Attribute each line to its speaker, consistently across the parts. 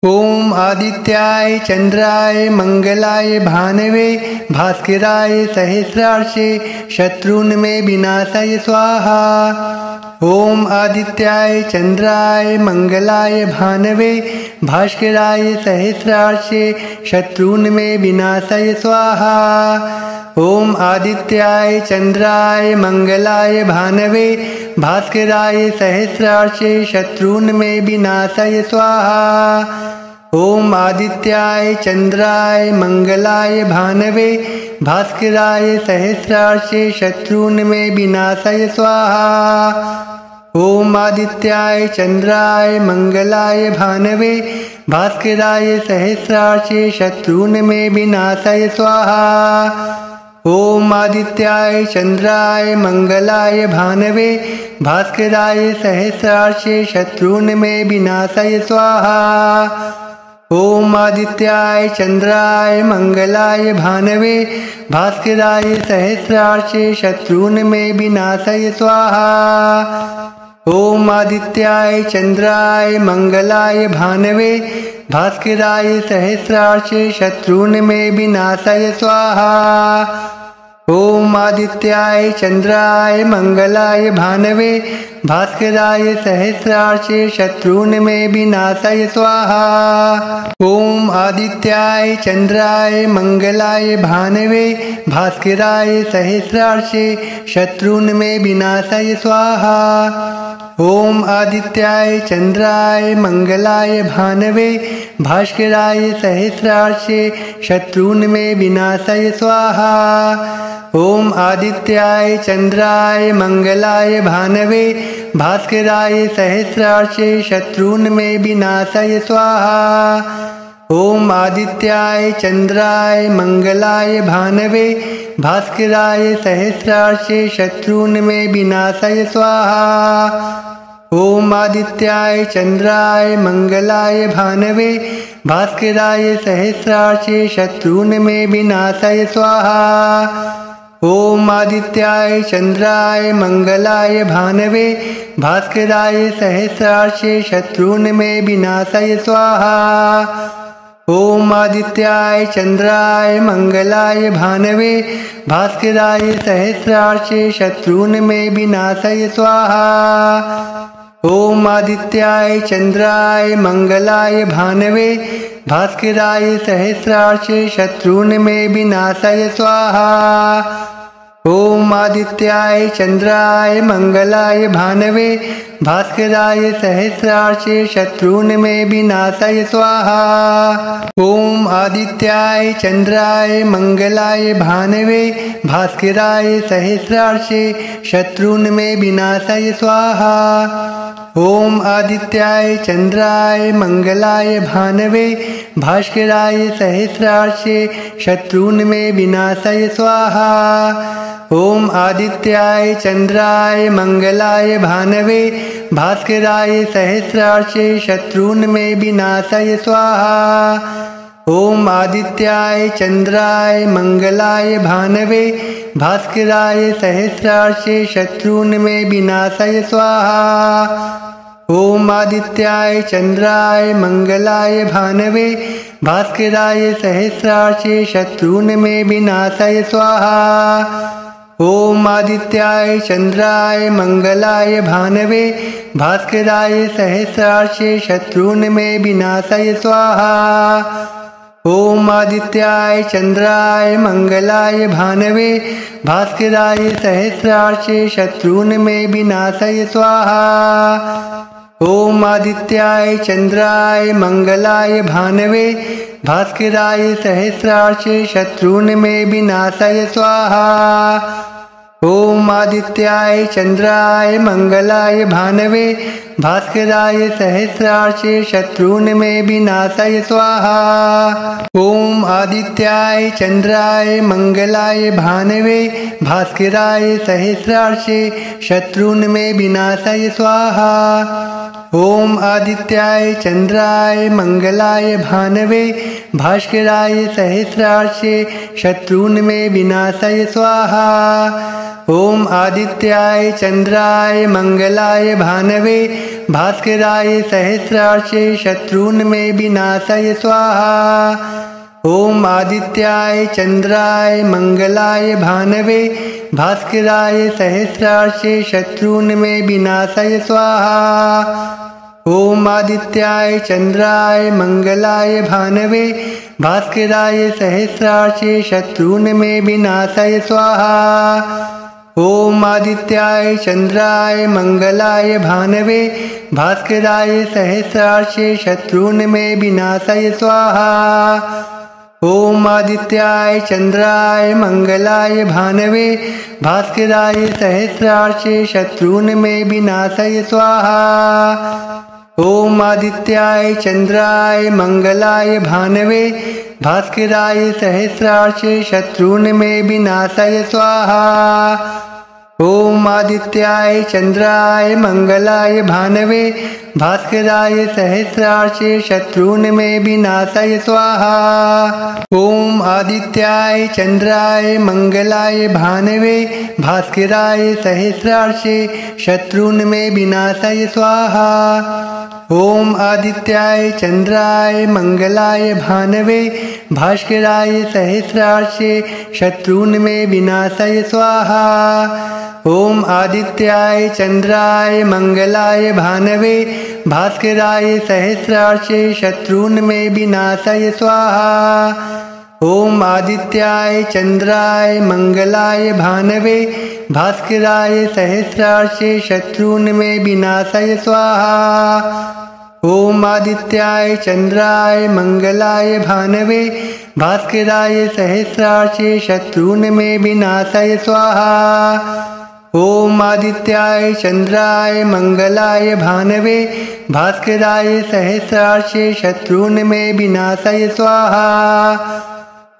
Speaker 1: ओम आदित्याय चंद्राय मंगलाय भानवे भास्कराय सहस्रार्चे शत्रुन्मे विनाशाय स्वाहा। ओम आदित्याय चंद्राय मंगलाय भानवे भास्कराय सहस्रार्चे शत्रुन्मे विनाशाय स्वाहा। ओम आदित्याय चंद्राय मंगलाय भानवे भास्कराय सहस्रार्चे शत्रुन्मे विनाशाय स्वाहा। ओम आदित्याय चंद्राय मंगलाय भानवे भास्कराय सहस्रार्चे शत्रुन्मे विनाशाय स्वाहा। ओम आदित्याय चंद्राय मंगलाय भानवे भास्कराय सहस्रार्चे शत्रुन्मे विनाशाय स्वाहा। ओम आदित्याय चंद्राय मंगलाय भानवे भास्कराय सहस्रार्चे शत्रुन्मे विनाशाय स्वाहा। ओम आदित्याय चंद्राय मंगलाय भानवे भास्कराय सहस्रार्चे शत्रुन्मे विनाशाय स्वाहा। ओम आदित्याय चंद्राय मंगलाय भानवे भास्कराय सहस्रार्चे शत्रुन्मे विनाशाय स्वाहा। ओम आदित्याय चंद्राय मंगलाय भानवे भास्कराय सहस्रार्चे शत्रुन्मे विनाशाय स्वाहा। ओम आदित्याय चंद्राय मंगलाय भानवे भास्कराय सहस्रार्चे शत्रुन्मे विनाशाय स्वाहा। ओम आदित्याय चंद्राय मंगलाय भानवे भास्कराय सहस्रार्चे शत्रुन्मे विनाशाय स्वाहा। ओम आदित्याय चंद्राय मंगलाय भानवे भास्कराय सहस्रार्चे शत्रुन्मे विनाशाय स्वाहा। ओम आदित्याय चंद्राय मंगलाय भानवे भास्कराय सहस्रार्चे शत्रुन्मे विनाशाय स्वाहा। ओम आदित्याय चंद्राय मंगलाय भानवे भास्कराय सहस्रार्चे शत्रुन्मे विनाशाय स्वाहा। ओम आदित्याय चंद्राय मंगलाय भानवे भास्कराय सहस्रार्चे शत्रुन्मे विनाशाय स्वाहा। ओम आदित्याय चंद्राय मंगलाय भानवे भास्कराय सहस्रार्चे शत्रुन्मे विनाशाय स्वाहा। ओम आदित्याय चंद्राय मंगलाय भानवे भास्कराय सहस्रार्चे शत्रुन्मे विनाशाय स्वाहा। ओम आदित्याय चंद्राय मंगलाय भानवे भास्कराय सहस्रार्चे शत्रुन्मे विनाशाय स्वाहा। ओम आदित्याय चंद्राय मंगलाय भानवे भास्कराय सहस्रार्चे शत्रुन्मे विनाशाय स्वाहा। ओम आदित्याय चंद्राय मंगलाय भानवे भास्कराय सहस्रार्चे शत्रुन्मे विनाशाय स्वाहा। ओम आदित्याय चंद्राय मंगलाय भानवे भास्कराय सहस्रार्चे शत्रुन्मे विनाशाय स्वाहा। ओम आदित्याय चंद्राय मंगलाय भानवे भास्कराय सहस्रार्चे शत्रुन्मे विनाशाय स्वाहा। ओम आदित्याय चंद्राय मंगलाय भानवे भास्कराय सहस्रार्चे शत्रुन्मे विनाशाय स्वाहा। ओम आदित्याय चंद्राय मंगलाय भानवे भास्कराय सहस्रार्चे शत्रुन्मे विनाशाय स्वाहा। ओम आदित्याय चंद्राय मंगलाय भानवे भास्कराय सहस्रार्चे शत्रुन्मे विनाशाय स्वाहा। ओम आदित्याय चंद्राय मंगलाय भानवे भास्कराय सहस्रार्चे शत्रुन्मे विनाशाय स्वाहा। ओम आदित्याय चंद्राय मंगलाय भानवे भास्कराय सहस्रार्चे शत्रुन्मे विनाशाय स्वाहा। ओम आदित्याय चंद्राय मंगलाय भानवे भास्कराय सहस्रार्चे शत्रुन्मे विनाशाय स्वाहा। ओम आदित्याय चंद्राय मंगलाय भानवे भास्कराय सहस्रार्चे शत्रुन्मे विनाशाय स्वाहा। ओम आदित्याय चंद्राय मंगलाय भानवे भास्कराय सहस्रार्चे शत्रून्मे विनाशाय स्वाहा। ओम आदित्याय चंद्राय मंगलाय भानवे भास्कराय सहस्रार्चे शत्रून्मे विनाशाय स्वाहा। ओम आदित्याय चंद्राय मंगलाय भानवे भास्कराय सहस्रार्चे शत्रून्मे विनाशाय स्वाहा। ओम आदित्याय चंद्राय मंगलाय भानवे भास्कराय सहस्रार्चे शत्रून्मे विनाशाय स्वाहा। ओम आदित्याय चंद्राय मंगलाय भानवे भास्कराय सहस्रार्चे शत्रून्मे विनाशाय स्वाहा। ओम आदित्याय चंद्राय मंगलाय भानवे भास्कराय सहस्रार्चे शत्रून्मे विनाशाय स्वाहा। ओम आदित्याय चंद्राय मंगलाय भानवे भास्कराय सहस्रार्चे शत्रून्मे विनाशाय स्वाहा। ओम आदित्याय चंद्राय मंगलाय भानवे भास्कराय सहस्रार्चे शत्रून्मे विनाशाय स्वाहा। ओम आदित्याय चंद्राय मंगलाय भानवे भास्कराय सहस्रार्चे शत्रून्मे विनाशाय स्वाहा। ओम आदित्याय चंद्राय मंगलाय भानवे भास्कराय सहस्रार्चे शत्रून्मे विनाशाय स्वाहा। ओम आदित्याय चंद्राय मंगलाय भानवे भास्कराय सहस्रार्चे शत्रून्मे विनाशाय स्वाहा। ओम आदित्याय चंद्राय मंगलाय भानवे भास्कराय सहस्रार्चे शत्रून्मे विनाशाय स्वाहा। ओम आदित्याय चंद्राय मंगलाय भानवे भास्कराय सहस्रार्चे शत्रून्मे विनाशाय स्वाहा।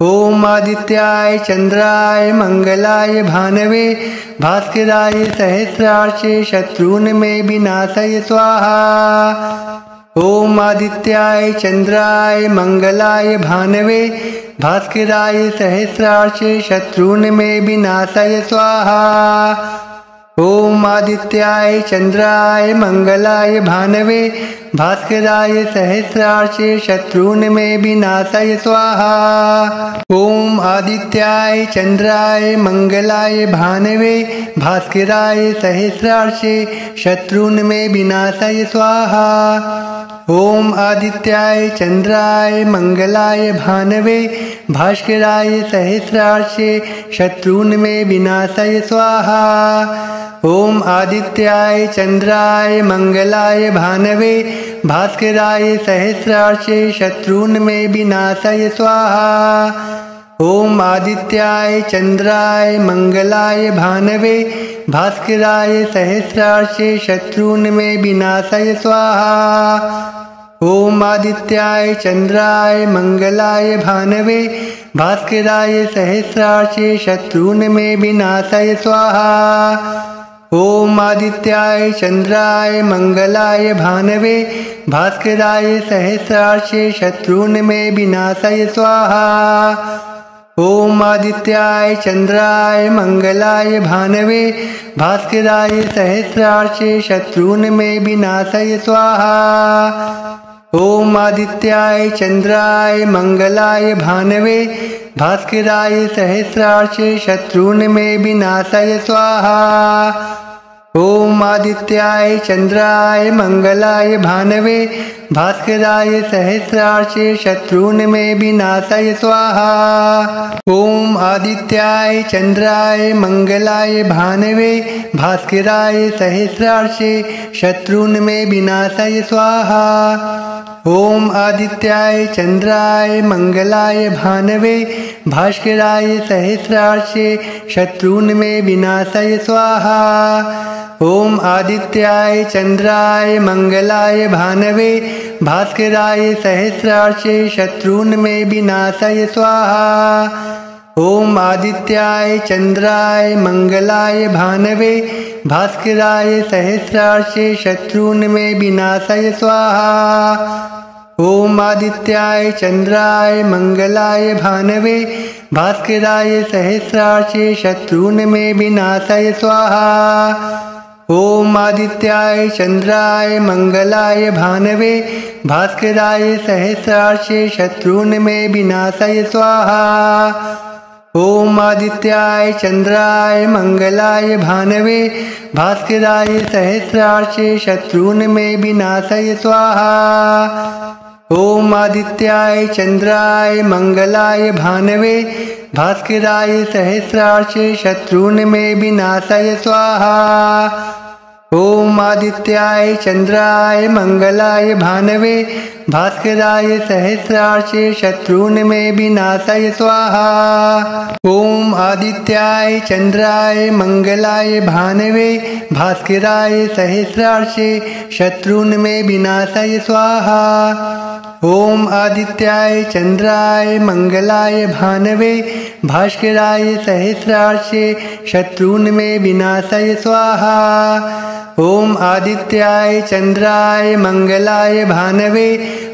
Speaker 1: ओम आदित्याय चंद्राय मंगलाय भानवे भास्कराय सहस्रार्चे शत्रून्मे विनाशाय स्वाहा। ओम आदित्याय चंद्राय मंगलाय भानवे भास्कराय सहस्रार्चे शत्रून्मे विनाशाय स्वाहा। ओम आदित्याय चंद्राय मंगलाय भानवे भास्कराय सहस्रार्चे शत्रून्मे विनाशाय स्वाहा। ओम आदित्याय चंद्राय मंगलाय भानवे भास्कराय सहस्रार्चे शत्रून्मे विनाशाय स्वाहा। ओम आदित्याय चंद्राय मंगलाय भानवे भास्कराय सहस्रार्चे शत्रून्मे विनाशाय स्वाहा। ओम आदित्याय चंद्राय मंगलाय भानवे भास्कराय सहस्रार्चे शत्रून्मे विनाशाय स्वाहा। ओम आदित्याय चंद्राय मंगलाय भानवे भास्कराय सहस्रार्चे शत्रून्मे विनाशाय स्वाहा। ओम आदित्याय चंद्राय मंगलाय भानवे भास्कराय सहस्रार्चे शत्रून्मे विनाशाय स्वाहा। ओम आदित्याय चंद्राय मंगलाय भानवे भास्कराय सहस्रार्चे शत्रून्मे विनाशाय स्वाहा। ओम आदित्याय चंद्राय मंगलाय भानवे भास्कराय सहस्रार्चे शत्रून्मे विनाशाय स्वाहा। ओम आदित्याय चंद्राय मंगलाय भानवे भास्कराय सहस्रार्चे शत्रून्मे विनाशाय स्वाहा। ओम आदित्याय चंद्राय मंगलाय भानवे भास्कराय सहस्रार्चे शत्रून्मे विनाशाय स्वाहा। ओम आदित्याय चंद्राय मंगलाय भानवे भास्कराय सहस्रार्चे शत्रून्मे विनाशाय स्वाहा। ओम आदित्याय चंद्राय मंगलाय भानवे भास्कराय सहस्रार्चे शत्रून्मे विनाशाय स्वाहा। ओम आदित्याय चंद्राय मंगलाय भानवे भास्कराय सहस्रार्चे शत्रून्मे विनाशाय स्वाहा। ओम आदित्याय चंद्राय मंगलाय भानवे भास्कराय सहस्रार्चे शत्रून्मे विनाशाय स्वाहा। ओम आदित्याय चंद्राय मंगलाय भानवे भास्कराय सहस्रार्चे शत्रून् मे विनाशय स्वाहा। ओम आदित्याय चंद्राय मंगलाय भानवे भास्कराय सहस्रार्चे शत्रून् मे विनाशय स्वाहा। ओम आदित्याय चंद्राय मंगलाय भानवे भास्कराय सहस्रार्चे शत्रून् मे विनाशय स्वाहा। ओम आदित्याय चंद्राय मंगलाय भानवे भास्कराय सहस्रार्चे शत्रून् मे विनाशय स्वाहा। ओम आदित्याय चंद्राय मंगलाय भानवे भास्कराय सहस्रार्चे शत्रून् मे विनाशय स्वाहा। ओम आदित्याय चंद्राय मंगलाय भानवे भास्कराय सहस्रार्चे शत्रून् मे विनाशय स्वाहा। ओम आदित्याय चंद्राय मंगलाय भानवे भास्कराय सहस्रार्चे शत्रून् मे विनाशय स्वाहा। ओम आदित्याय चंद्राय मंगलाय भानवे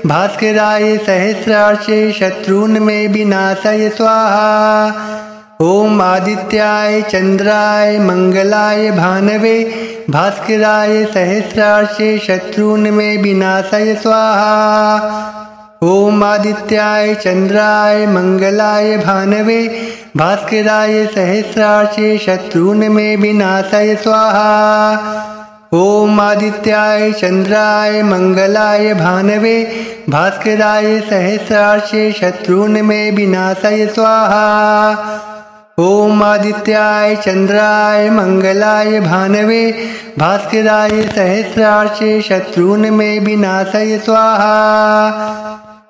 Speaker 1: भास्कराय सहस्रार्चे शत्रून् मे विनाशय स्वाहा। ओम आदित्याय चंद्राय मंगलाय भानवे भास्कराय सहस्रार्चे शत्रून् मे विनाशय स्वाहा। ओम आदित्याय चंद्राय मंगलाय भानवे भास्कराय सहस्रार्चे शत्रून् मे विनाशय स्वाहा। ओम आदित्याय चंद्राय मंगलाय भानवे भास्कराय सहस्रार्चे शत्रून् मे विनाशय स्वाहा। ओम आदित्याय चंद्राय मंगलाय भानवे भास्कराय सहस्रार्चे शत्रून् मे विनाशय स्वाहा।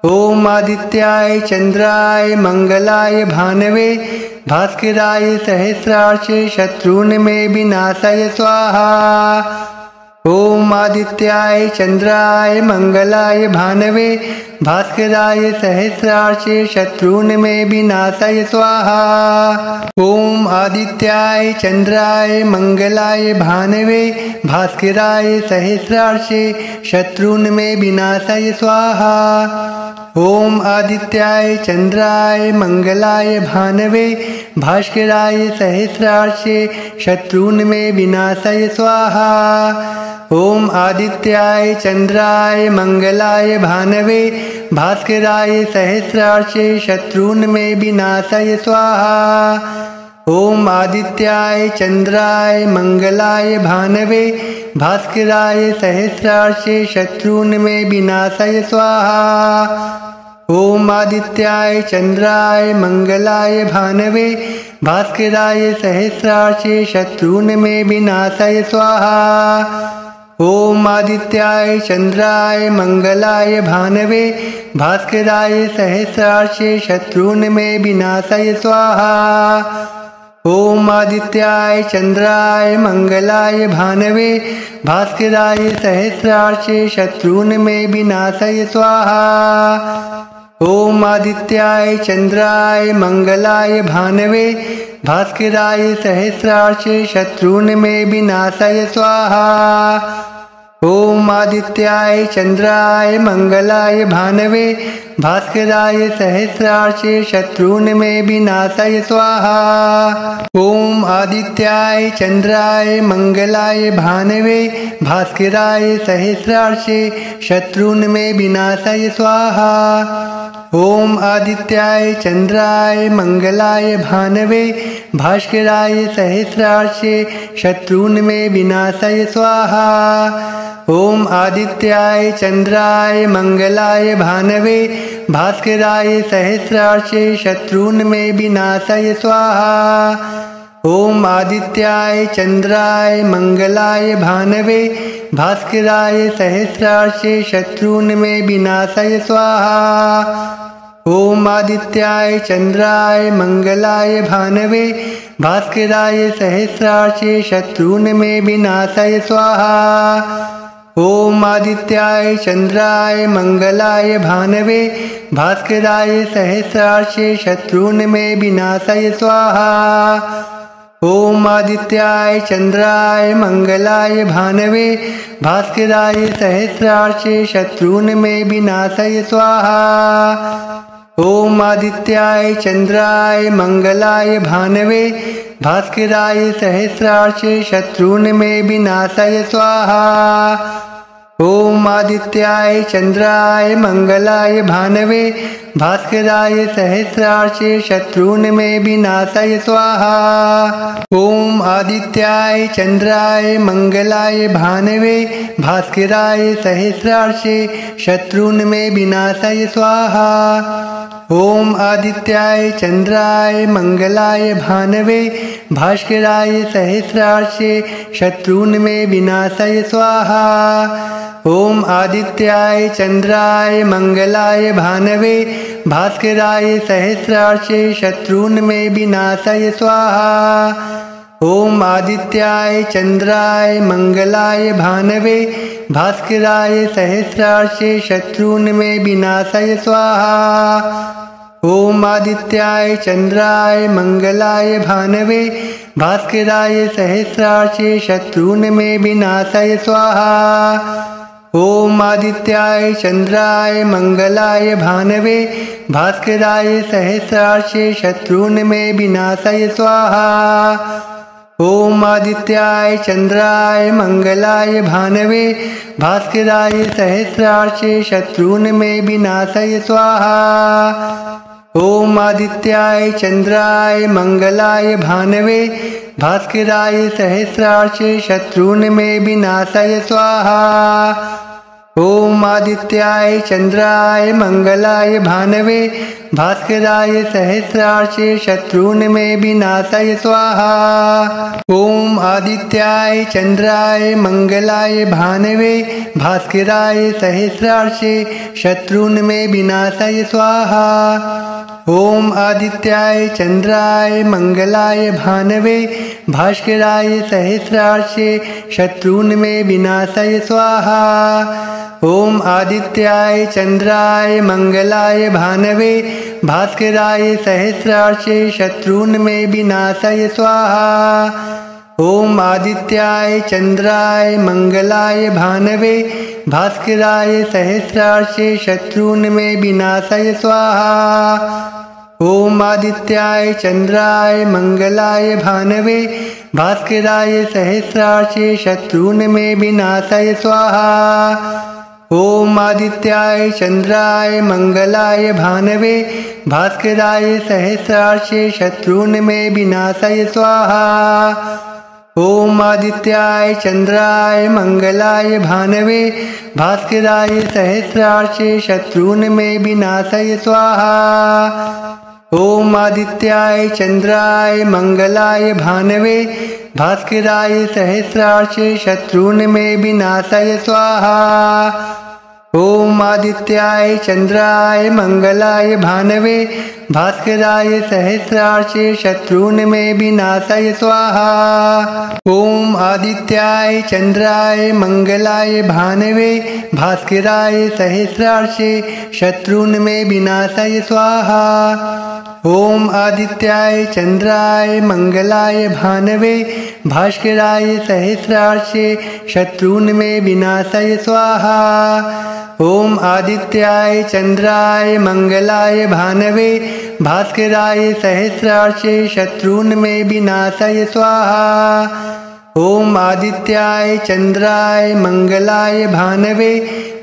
Speaker 1: ओम आदित्याय चंद्राय मंगलाय भानवे भास्कराय सहस्रार्चे शत्रून् मे विनाशय स्वाहा। ओम आदित्याय चंद्राय मंगलाय भानवे भास्कराय सहस्रार्चे शत्रून् मे विनाशय स्वाहा। ओम आदित्याय चंद्राय मंगलाय भानवे भास्कराय सहस्रार्चे शत्रून् मे विनाशय स्वाहा। ओम आदित्याय चंद्राय मंगलाय भानवे भास्कराय सहस्रार्चे शत्रून् मे विनाशय स्वाहा। ओम आदित्याय चंद्राय मंगलाय भानवे भास्कराय सहस्रार्चे शत्रून् मे विनाशय स्वाहा। ओम आदित्याय चंद्राय मंगलाय भानवे भास्कराय सहस्रार्चे शत्रून् मे विनाशय स्वाहा। ओम आदित्याय चंद्राय मंगलाय भानवे भास्कराय सहस्रार्चे शत्रून् मे विनाशय स्वाहा। ओम आदित्याय चंद्राय मंगलाय भानवे भास्कराय सहस्रार्चे शत्रून् मे विनाशय स्वाहा। ओम आदित्याय चंद्राय मंगलाय भानवे भास्कराय सहस्रार्चे शत्रून् मे विनाशय स्वाहा। ओम आदित्याय चंद्राय मंगलाय भानवे भास्कराय सहस्रार्चे शत्रून् मे विनाशय स्वाहा। ओम आदित्याय चंद्राय मंगलाय भानवे भास्कराय सहस्रार्चे शत्रून् मे विनाशय स्वाहा। ओम आदित्याय चंद्राय मंगलाय भानवे भास्कराय सहस्रार्चे शत्रून् मे विनाशय स्वाहा। ओम आदित्याय चंद्राय मंगलाय भानवे भास्कराय सहस्रार्चे शत्रून् मे विनाशय स्वाहा। ओम आदित्याय चंद्राय मंगलाय भानवे भास्कराय सहस्रार्चे शत्रून् मे विनाशय स्वाहा। ओम आदित्याय चंद्राय मंगलाय भानवे भास्कराय सहस्रार्चे शत्रून् मे विनाशय स्वाहा। ओम आदित्याय चंद्राय मंगलाय भानवे भास्कराय सहस्रार्चे शत्रून् मे विनाशय स्वाहा। ओम आदित्याय चंद्राय मंगलाय भानवे भास्कराय सहस्रार्चे शत्रून् मे विनाशय स्वाहा। ओम आदित्याय चंद्राय मंगलाय भानवे भास्कराय सहस्रार्चे शत्रून् मे विनाशय स्वाहा। ओम आदित्याय चंद्राय मंगलाय भानवे भास्कराय सहस्रार्चे शत्रून् मे विनाशाय स्वाहा। ओम आदित्याय चंद्राय मंगलाय भानवे भास्कराय सहस्रार्चे शत्रून् मे विनाशाय स्वाहा। ओम आदित्याय चंद्राय मंगलाय भानवे भास्कराय सहस्रार्चे शत्रून् मे विनाशाय स्वाहा। ओम आदित्याय चंद्राय मंगलाय भानवे भास्कराय सहस्रार्चे शत्रून् मे विनाशाय स्वाहा। ओम आदित्याय चंद्राय मंगलाय भानवे भास्कराय सहस्रार्चे शत्रून् मे विनाशाय स्वाहा। ओम आदित्याय चंद्राय मंगलाय भानवे भास्कराय सहस्रार्चे शत्रून् मे विनाशाय स्वाहा। ओम आदित्याय चंद्राय मंगलाय भानवे भास्कराय सहस्रार्चे शत्रून् मे विनाशाय स्वाहा। ओम आदित्याय चंद्राय मंगलाय भानवे भास्कराय सहस्रार्चे शत्रून् मे विनाशाय स्वाहा। ओम आदित्याय चंद्राय मंगलाय भानवे भास्कराय सहस्रार्चे शत्रून् मे विनाशाय स्वाहा। ओम आदित्याय चंद्राय मंगलाय भानवे भास्कराय सहस्रार्चे शत्रून् मे विनाशाय स्वाहा। ओम आदित्याय चंद्राय मंगलाय भानवे भास्कराय सहस्रार्चे शत्रून् मे विनाशाय स्वाहा। ओम आदित्याय चंद्राय मंगलाय भानवे भास्कराय सहस्रार्चे शत्रून् मे विनाशाय स्वाहा। ओम आदित्याय चंद्राय मंगलाय भानवे भास्कराय सहस्रार्चे शत्रून् मे विनाशाय स्वाहा। ओम आदित्याय चंद्राय मंगलाय भानवे भास्कराय सहस्रार्चे शत्रून् मे विनाशाय स्वाहा। ओम आदित्याय चंद्राय मंगलाय भानवे भास्कराय सहस्रार्चे शत्रून् मे विनाशाय स्वाहा। ओम आदित्याय चंद्राय मंगलाय भानवे भास्कराय सहस्रार्चे शत्रून् मे विनाशाय स्वाहा। ओम आदित्याय चंद्राय मंगलाय भानवे भास्कराय सहस्रार्चे शत्रून् मे विनाशाय स्वाहा। ओम आदित्याय चंद्राय मंगलाय भानवे भास्कराय सहस्रार्चे शत्रून् मे विनाशाय स्वाहा। ओम आदित्याय चंद्राय मंगलाय भानवे भास्कराय सहस्रार्चे शत्रून् मे विनाशाय स्वाहा। ओम आदित्याय चंद्राय मंगलाय भानवे भास्कराय सहस्रार्चे शत्रून् मे विनाशाय स्वाहा। ओम आदित्याय चंद्राय मंगलाय भानवे भास्कराय सहस्रार्चे शत्रून् मे विनाशाय स्वाहा। ओम आदित्याय चंद्राय मंगलाय भानवे भास्कराय सहस्रार्चे शत्रून् मे विनाशाय स्वाहा। ओम आदित्याय चंद्राय मंगलाय भानवे भास्कराय सहस्रार्चे शत्रून् मे विनाशाय स्वाहा। ओम आदित्याय चंद्राय मंगलाय भानवे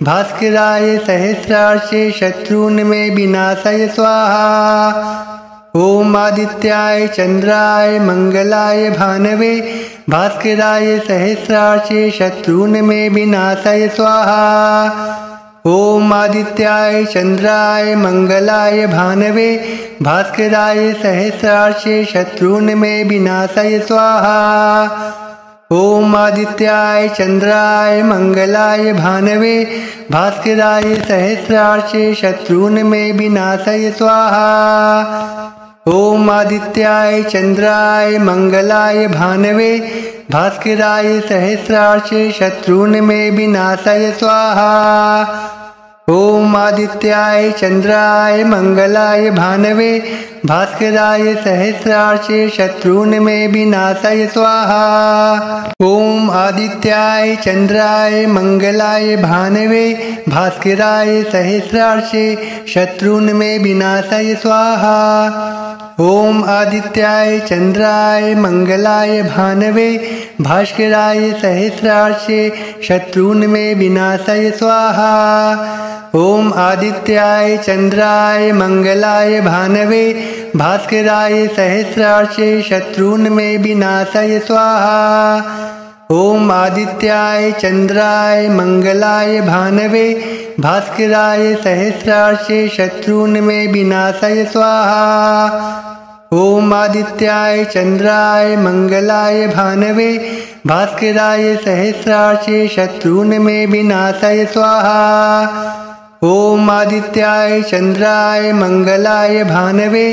Speaker 1: भास्कराय सहस्रार्चे शत्रून् मे विनाशाय स्वाहा। ओम आदित्याय चंद्राय मंगलाय भानवे भास्कराय सहस्रार्चे शत्रून् मे विनाशाय स्वाहा। ओम आदित्याय चंद्राय मंगलाय भानवे भास्कराय सहस्रार्चे शत्रून् मे विनाशाय स्वाहा। ओम आदित्याय चंद्राय मंगलाय भानवे भास्कराय सहस्रार्चे शत्रून् मे विनाशाय स्वाहा। ओम आदित्याय चंद्राय मंगलाय भानवे भास्कराय सहस्रार्चे शत्रून् मे विनाशाय स्वाहा। ओम आदित्याय चंद्राय मंगलाय भानवे भास्कराय सहस्रार्चे शत्रून्मे विनाशाय स्वाहा। ओम आदित्याय चंद्राय मंगलाय भानवे भास्कराय सहस्रार्चे शत्रून्मे विनाशाय स्वाहा। ओम आदित्याय चंद्राय मंगलाय भानवे भास्कराय सहस्रार्चे शत्रून्मे विनाशाय स्वाहा। ओम आदित्याय चंद्राय मंगलाय भानवे भास्कराय सहस्रार्चे शत्रून्मे विनाशाय स्वाहा। ओम आदित्याय चंद्राय मंगलाय भानवे भास्कराय सहस्रार्चे शत्रून्मे विनाशाय स्वाहा। ओम आदित्याय चंद्राय मंगलाय भानवे भास्कराय सहस्रार्चे शत्रून्मे विनाशाय स्वाहा। ओम आदित्याय चंद्राय मंगलाय भानवे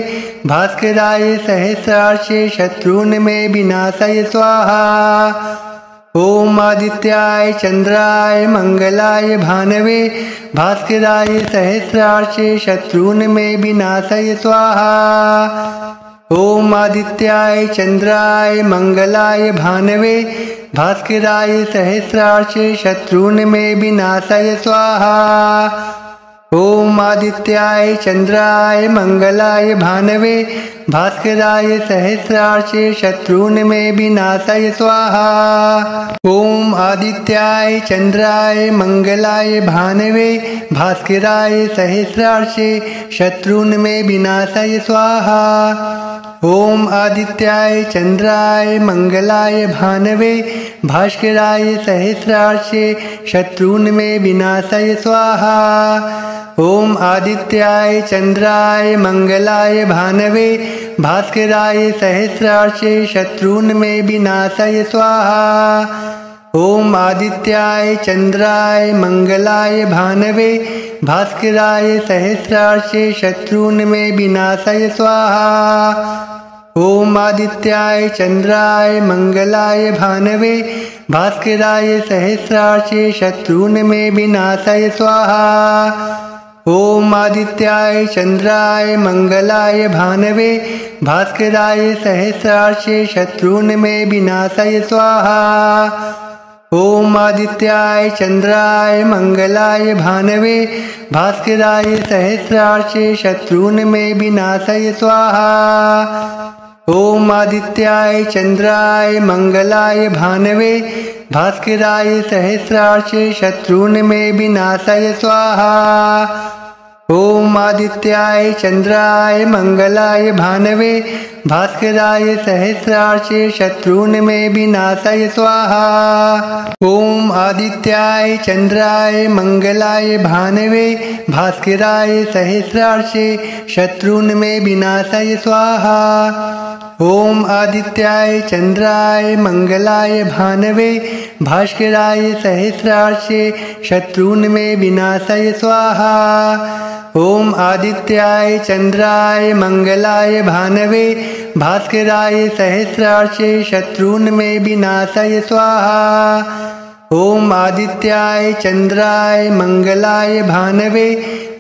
Speaker 1: भास्कराय सहस्रार्चे शत्रून्मे विनाशाय स्वाहा। ओम आदित्याय चंद्राय मंगलाय भानवे भास्कराय सहस्रार्चे शत्रून्मे विनाशाय स्वाहा। ओम आदित्याय चंद्राय मंगलाय भानवे भास्कराय सहस्रार्चे शत्रून्मे विनाशाय स्वाहा। ओम आदित्याय चंद्राय मंगलाय भानवे भास्कराय सहस्रार्चे शत्रून्मे विनाशाय स्वाहा। ओम आदित्याय चंद्राय मंगलाय भानवे भास्कराय सहस्रार्चे शत्रून्मे विनाशाय स्वाहा। ओम आदित्याय चंद्राय मंगलाय भानवे भास्कराय सहस्रार्चे शत्रून्मे विनाशाय स्वाहा। ओम आदित्याय चंद्राय मंगलाय भानवे भास्कराय सहस्रार्चे शत्रून्मे विनाशाय स्वाहा। ओम आदित्याय चंद्राय मंगलाय भानवे भास्कराय सहस्रार्चे शत्रून्मे विनाशाय स्वाहा। ओम आदित्याय चंद्राय मंगलाय भानवे भास्कराय सहस्रार्चे शत्रून्मे विनाशाय स्वाहा। ओम आदित्याय चंद्राय मंगलाय भानवे भास्कराय सहस्रार्चे शत्रून्मे विनाशाय स्वाहा। ओम आदित्याय चंद्राय मंगलाय भानवे भास्कराय सहस्रार्चे शत्रून्मे विनाशाय स्वाहा। ओम आदित्याय चंद्राय मंगलाय भानवे भास्कराय सहस्रार्चे शत्रून्मे विनाशाय स्वाहा। ओम आदित्याय चंद्राय मंगलाय भानवे भास्कराय सहस्रार्चे शत्रून्मे विनाशाय स्वाहा। ओम आदित्याय चंद्राय मंगलाय भानवे भास्कराय सहस्रार्चे शत्रून्मे विनाशाय स्वाहा। ओम आदित्याय चंद्राय मंगलाय भानवे भास्कराय सहस्रार्चे शत्रून्मे विनाशाय स्वाहा। ओम आदित्याय चंद्राय मंगलाय भानवे भास्कराय सहस्रार्चे शत्रून्मे विनाशाय स्वाहा। ओम आदित्याय चंद्राय मंगलाय भानवे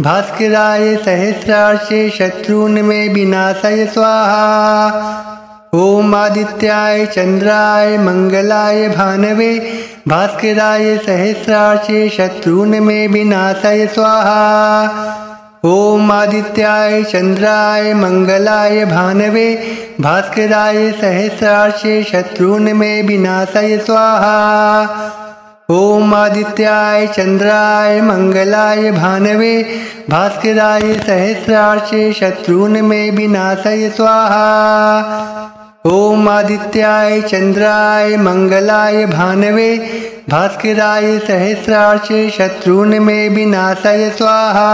Speaker 1: भास्कराय सहस्रार्चे शत्रून्मे विनाशाय स्वाहा। ओम आदित्याय चंद्राय मंगलाय भानवे भास्कराय सहस्रार्चे शत्रून्मे विनाशाय स्वाहा। ओम आदित्याय चंद्राय मंगलाय भानवे भास्कराय सहस्रार्चे शत्रून्मे विनाशाय स्वाहा। ओम आदित्याय चंद्राय मंगलाय भानवे भास्कराय सहस्रार्चे शत्रून्मे विनाशाय स्वाहा। ओम आदित्याय चंद्राय मंगलाय भानवे भास्कराय सहस्रार्चे शत्रून्मे विनाशाय स्वाहा।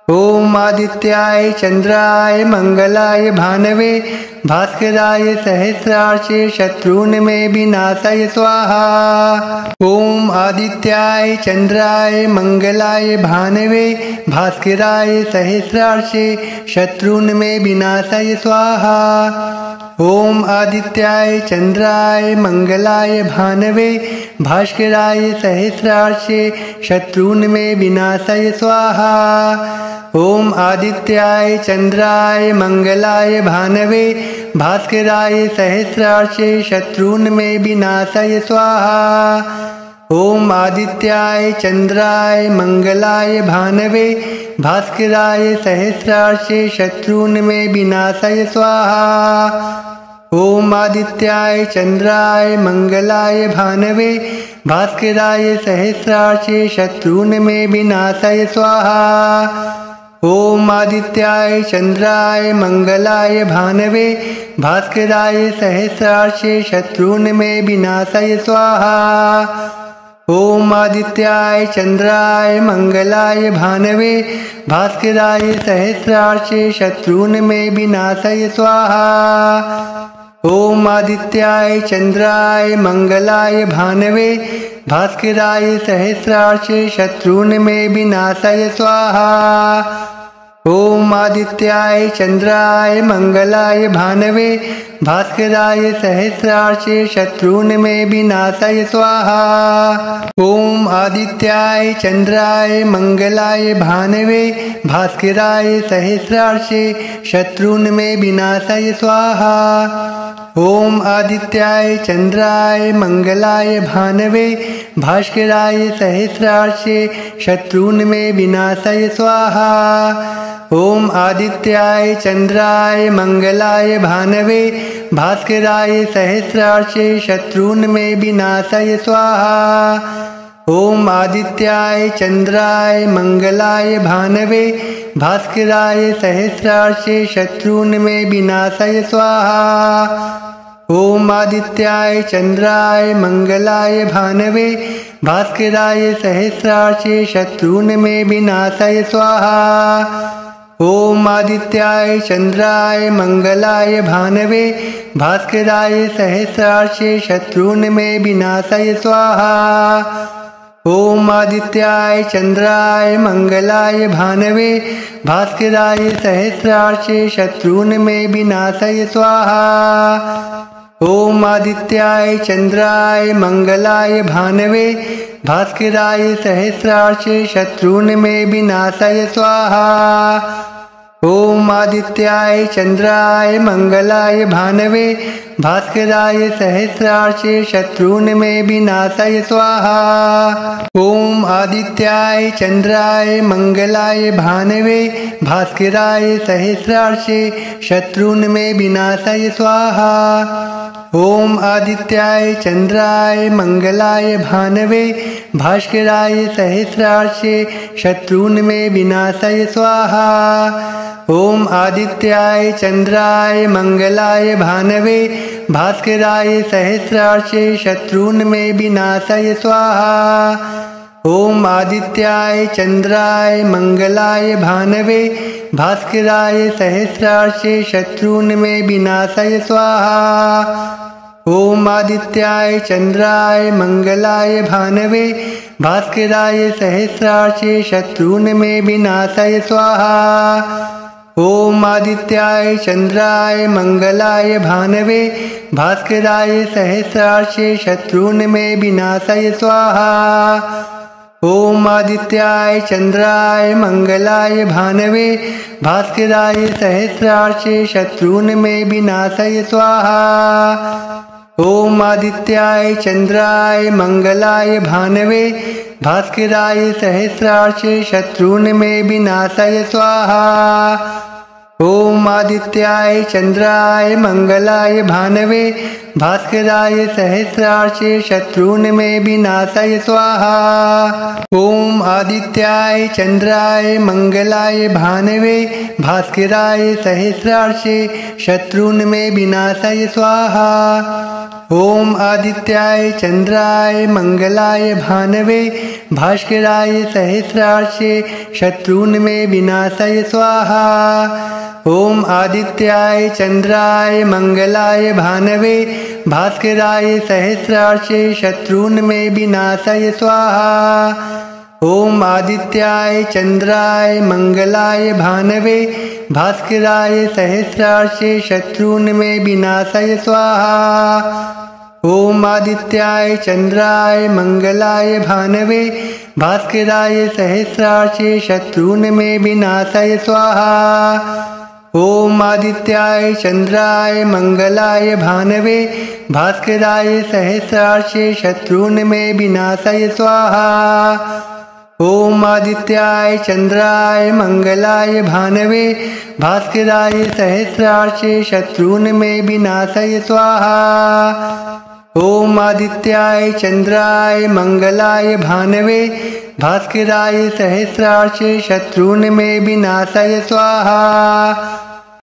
Speaker 1: ओम आदित्याय चंद्राय मंगलाय भानवे भास्कराय सहस्रार्चे शत्रून्मे विनाशाय स्वाहा। ओम आदित्याय चंद्राय मंगलाय भानवे भास्कराय सहस्रार्चे शत्रून्मे विनाशाय स्वाहा। ओम आदित्याय चंद्राय मंगलाय भानवे भास्कराय सहस्रार्चे शत्रून्मे विनाशाय स्वाहा। ओम आदित्याय चंद्राय मंगलाय भानवे भास्कराय सहस्रार्चे शत्रून्मे विनाशाय स्वाहा। ओम आदित्याय चंद्राय मंगलाय भानवे भास्कराय सहस्रार्चे शत्रून्मे विनाशाय स्वाहा। ओम आदित्याय चंद्राय मंगलाय भानवे भास्कराय सहस्रार्चे शत्रून्मे विनाशाय स्वाहा। ओम आदित्याय चंद्राय मंगलाय भानवे भास्कराय सहस्रार्चे शत्रून्मे विनाशाय स्वाहा। ओम आदित्याय चंद्राय मंगलाय भानवे भास्कराय सहस्रार्चे शत्रून्मे विनाशाय स्वाहा। ओम आदित्याय चंद्राय मंगलाय भानवे भास्कराय सहस्रार्चे शत्रून्मे विनाशाय स्वाहा। ओम आदित्याय चंद्राय मंगलाय भानवे भास्कराय सहस्रार्चे शत्रून्मे विनाशाय स्वाहा। ओम आदित्याय चंद्राय मंगलाय भानवे भास्कराय सहस्रार्चे शत्रून्मे विनाशाय स्वाहा। ओम आदित्याय चंद्राय मंगलाय भानवे भास्कराय सहस्रार्चे शत्रून्मे विनाशाय स्वाहा। ओम आदित्याय चंद्राय मंगलाय भानवे भास्कराय सहस्रार्चे शत्रून्मे विनाशाय स्वाहा। ओम आदित्याय चंद्राय मंगलाय भानवे भास्कराय सहस्रार्चे शत्रून्मे विनाशाय स्वाहा। ओम आदित्याय चंद्राय मंगलाय भानवे भास्कराय सहस्रार्चे शत्रून्मे विनाशाय स्वाहा। ओम आदित्याय चंद्राय मंगलाय भानवे भास्कराय सहस्रार्चे शत्रून्मे विनाशाय स्वाहा। ओम आदित्याय चंद्राय मंगलाय भानवे भास्कराय सहस्रार्चे शत्रून्मे विनाशाय स्वाहा। ओम आदित्याय चंद्राय मंगलाय भानवे भास्कराय सहस्रार्चे शत्रून्मे विनाशाय स्वाहा। ओम आदित्याय चंद्राय मंगलाय भानवे भास्कराय सहस्रार्चे शत्रून्मे विनाशाय स्वाहा। ओम आदित्याय चंद्राय मंगलाय भानवे भास्कराय सहस्रार्चे शत्रून्मे विनाशाय स्वाहा। ओम आदित्याय चंद्राय मंगलाय भानवे भास्कराय सहस्रार्चे शत्रून्मे विनाशाय स्वाहा। ओम आदित्याय चंद्राय मंगलाय भानवे भास्कराय सहस्रार्चे शत्रून्मे विनाशाय स्वाहा। ओम आदित्याय चंद्राय मंगलाय भानवे भास्कराय सहस्रार्चे शत्रून्मे विनाशाय स्वाहा। ओम आदित्याय चंद्राय मंगलाय भानवे भास्कराय सहस्रार्चे शत्रून्मे विनाशाय स्वाहा। ओम आदित्याय चंद्राय मंगलाय भानवे भास्कराय सहस्रार्चे शत्रून्मे विनाशाय स्वाहा। ओम आदित्याय चंद्राय मंगलाय भानवे भास्कराय सहस्रार्चे शत्रून्मे विनाशाय स्वाहा। ओम आदित्याय चंद्राय मंगलाय भानवे भास्कराय सहस्रार्चे शत्रून्मे विनाशाय स्वाहा। ओम आदित्याय चंद्राय मंगलाय भानवे भास्कराय सहस्रार्चे शत्रून्मे विनाशाय स्वाहा। ओम आदित्याय चंद्राय मंगलाय भानवे भास्कराय सहस्रार्चे शत्रून्मे विनाशाय स्वाहा। ओम आदित्याय चंद्राय मंगलाय भानवे भास्कराय सहस्रार्चे शत्रून्मे विनाशाय स्वाहा। ओम आदित्याय चंद्राय मंगलाय भानवे भास्कराय सहस्रार्चे शत्रून्मे विनाशाय स्वाहा। ओम आदित्याय चंद्राय मंगलाय भानवे भास्कराय सहस्रार्चे शत्रून्मे विनाशाय स्वाहा। ओम आदित्याय चंद्राय मंगलाय भानवे भास्कराय सहस्रार्चे शत्रून्मे विनाशाय स्वाहा। ओम आदित्याय चंद्राय मंगलाय भानवे भास्कराय सहस्रार्चे शत्रून्मे विनाशाय स्वाहा। ओम आदित्याय चंद्राय मंगलाय भानवे भास्कराय सहस्रार्चे शत्रून्मे विनाशाय स्वाहा। ओम आदित्याय चंद्राय मंगलाय भानवे भास्कराय सहस्रार्चे शत्रून्मे विनाशाय स्वाहा।